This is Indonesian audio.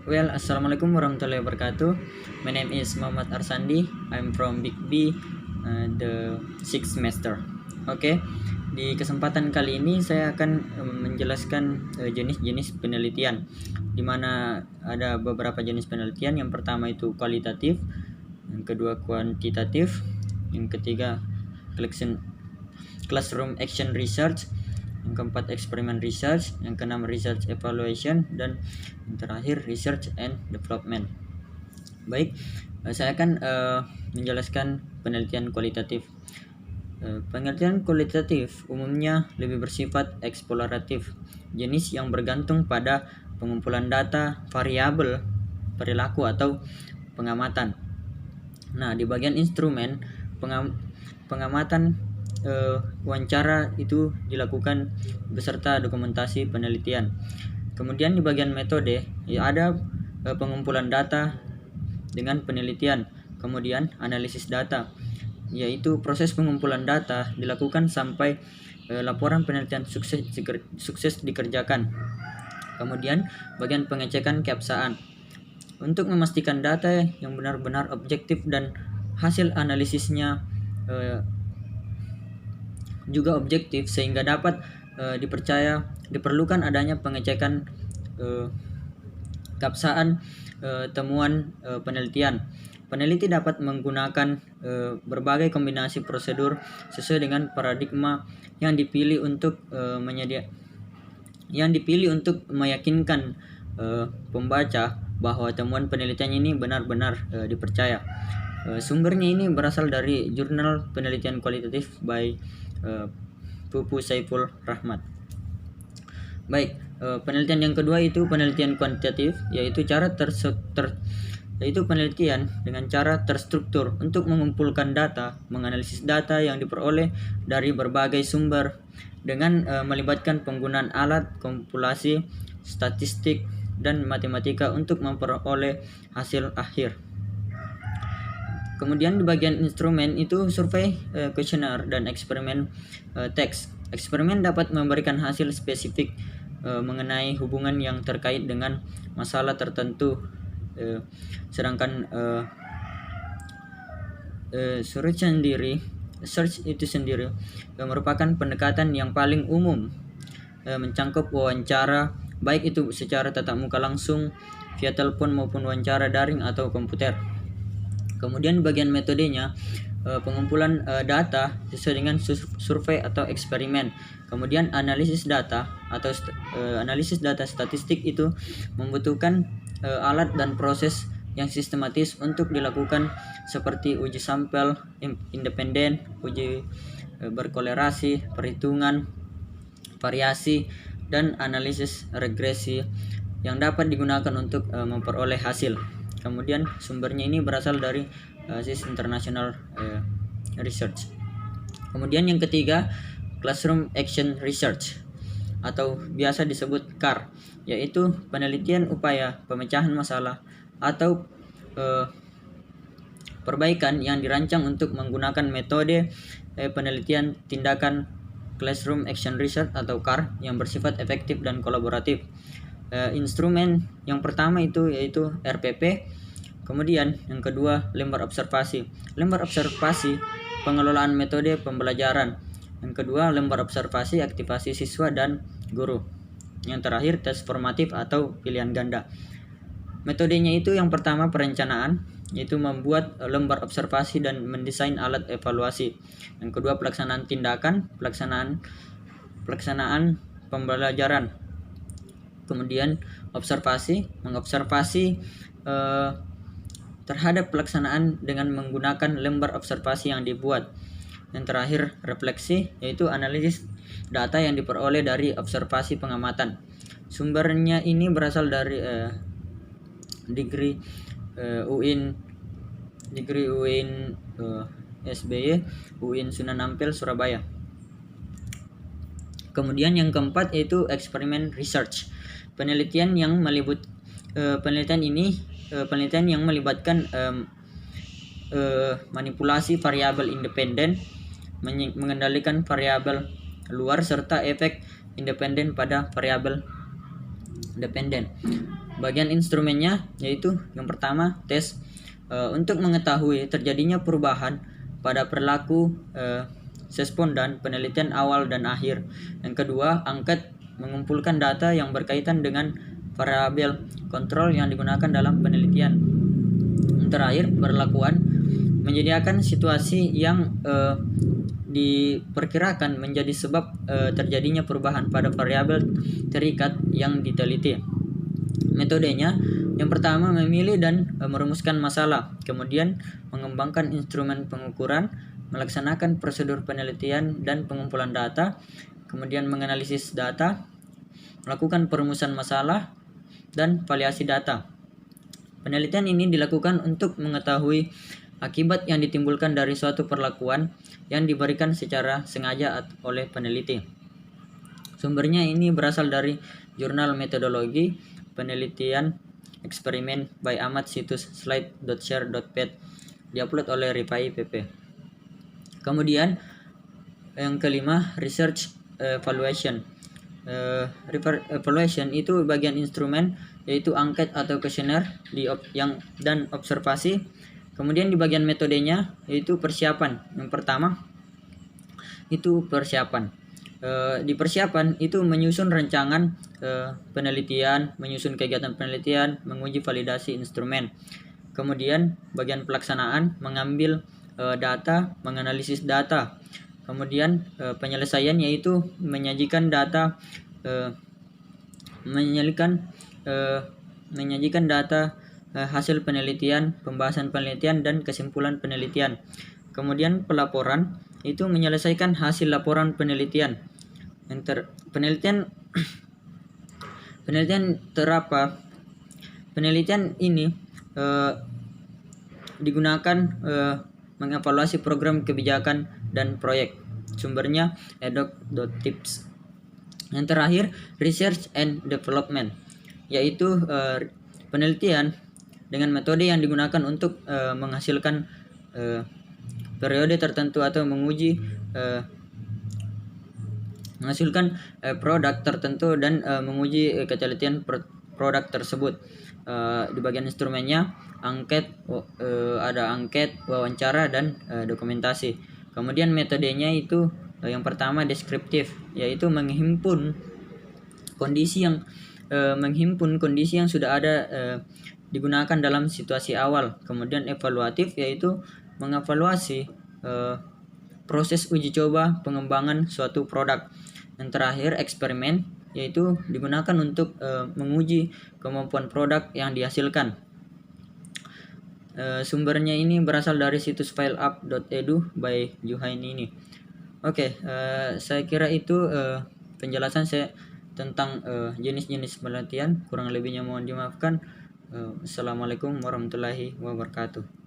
Assalamualaikum warahmatullahi wabarakatuh. My name is Muhammad Arsandi. I'm from Big B, the 6th semester. Oke, di kesempatan kali ini saya akan menjelaskan jenis-jenis penelitian, di mana ada beberapa jenis penelitian. Yang pertama itu kualitatif, yang kedua kuantitatif, yang ketiga classroom action research, yang keempat eksperimen research, yang keenam research evaluation, dan yang terakhir research and development. Baik, saya akan menjelaskan penelitian kualitatif. Penelitian kualitatif umumnya lebih bersifat eksploratif, jenis yang bergantung pada pengumpulan data, variabel, perilaku atau pengamatan. Nah, di bagian instrumen pengamatan wawancara itu dilakukan beserta dokumentasi penelitian. Kemudian di bagian metode ada pengumpulan data dengan penelitian, kemudian analisis data, yaitu proses pengumpulan data dilakukan sampai laporan penelitian sukses dikerjakan. Kemudian bagian pengecekan keabsahan untuk memastikan data yang benar-benar objektif dan hasil analisisnya juga objektif sehingga dapat dipercaya. Diperlukan adanya pengecekan keabsahan temuan penelitian. Peneliti dapat menggunakan berbagai kombinasi prosedur sesuai dengan paradigma yang dipilih untuk meyakinkan pembaca bahwa temuan penelitian ini benar-benar dipercaya. Sumbernya ini berasal dari Jurnal Penelitian Kualitatif by Pupu Saiful Rahmat. Baik, penelitian yang kedua itu penelitian kuantitatif, yaitu penelitian dengan cara terstruktur untuk mengumpulkan data, menganalisis data yang diperoleh dari berbagai sumber dengan melibatkan penggunaan alat komputasi, statistik, dan matematika untuk memperoleh hasil akhir. Kemudian di bagian instrumen itu survei, kuesioner, dan eksperimen teks. Eksperimen dapat memberikan hasil spesifik mengenai hubungan yang terkait dengan masalah tertentu, sedangkan search itu sendiri merupakan pendekatan yang paling umum, mencangkup wawancara, baik itu secara tatap muka langsung, via telepon maupun wawancara daring atau komputer. Kemudian bagian metodenya pengumpulan data sesuai dengan survei atau eksperimen. Kemudian analisis data atau analisis data statistik itu membutuhkan alat dan proses yang sistematis untuk dilakukan, seperti uji sampel independen, uji berkolerasi, perhitungan variasi, dan analisis regresi yang dapat digunakan untuk memperoleh hasil. Kemudian sumbernya ini berasal dari SIS International Research. Kemudian yang ketiga, Classroom Action Research atau biasa disebut CAR, yaitu penelitian upaya pemecahan masalah atau perbaikan yang dirancang untuk menggunakan metode penelitian tindakan Classroom Action Research atau CAR yang bersifat efektif dan kolaboratif. Instrumen yang pertama itu yaitu RPP, kemudian yang kedua lembar observasi. Lembar observasi pengelolaan metode pembelajaran. Yang kedua lembar observasi aktivasi siswa dan guru. Yang terakhir tes formatif atau pilihan ganda. Metodenya itu yang pertama perencanaan, yaitu membuat lembar observasi dan mendesain alat evaluasi. Yang kedua pelaksanaan tindakan, pelaksanaan pembelajaran. Kemudian observasi, mengobservasi terhadap pelaksanaan dengan menggunakan lembar observasi yang dibuat. Yang terakhir refleksi, yaitu analisis data yang diperoleh dari observasi pengamatan. Sumbernya ini berasal dari degree UIN SBY, UIN Sunan Ampel, Surabaya. Kemudian yang keempat yaitu eksperimen research. Penelitian yang melibatkan manipulasi variabel independen, mengendalikan variabel luar serta efek independen pada variabel dependen. Bagian instrumennya yaitu yang pertama tes, untuk mengetahui terjadinya perubahan pada perilaku respondan penelitian awal dan akhir. Yang kedua, angket, mengumpulkan data yang berkaitan dengan variabel kontrol yang digunakan dalam penelitian. Yang terakhir, perlakuan, menyediakan situasi yang diperkirakan menjadi sebab terjadinya perubahan pada variabel terikat yang diteliti. Metodenya, yang pertama memilih dan merumuskan masalah, kemudian mengembangkan instrumen pengukuran, melaksanakan prosedur penelitian dan pengumpulan data, kemudian menganalisis data, melakukan perumusan masalah, dan valiasi data. Penelitian ini dilakukan untuk mengetahui akibat yang ditimbulkan dari suatu perlakuan yang diberikan secara sengaja oleh peneliti. Sumbernya ini berasal dari Jurnal Metodologi Penelitian Eksperimen by Ahmad, situs slide.share.ped, diupload oleh Rifai PP. Kemudian yang kelima, research evaluation. Evaluation itu bagian instrumen, yaitu angket atau kuesioner dan observasi. Kemudian di bagian metodenya yaitu persiapan. Yang pertama itu persiapan. Di persiapan itu menyusun rancangan penelitian, menyusun kegiatan penelitian, menguji validasi instrumen. Kemudian bagian pelaksanaan, mengambil data, menganalisis data. Kemudian penyelesaian yaitu menyajikan data, menyajikan data hasil penelitian, pembahasan penelitian dan kesimpulan penelitian. Kemudian pelaporan itu menyelesaikan hasil laporan penelitian. Penelitian ini digunakan mengevaluasi program kebijakan dan proyek. Sumbernya edoc.tips. Yang terakhir, research and development, yaitu penelitian dengan metode yang digunakan untuk menghasilkan periode tertentu atau menghasilkan produk tertentu dan menguji ketelitian produk tersebut. Di bagian instrumennya ada angket, wawancara, dan dokumentasi. Kemudian metodenya itu yang pertama deskriptif, yaitu menghimpun kondisi yang sudah ada digunakan dalam situasi awal. Kemudian evaluatif, yaitu mengevaluasi proses uji coba pengembangan suatu produk. Yang terakhir eksperimen, yaitu digunakan untuk menguji kemampuan produk yang dihasilkan. Sumbernya ini berasal dari situs fileup.edu by Juhaini ini. Oke, saya kira itu penjelasan saya tentang jenis-jenis penelitian. Kurang lebihnya mohon dimaafkan. Assalamualaikum warahmatullahi wabarakatuh.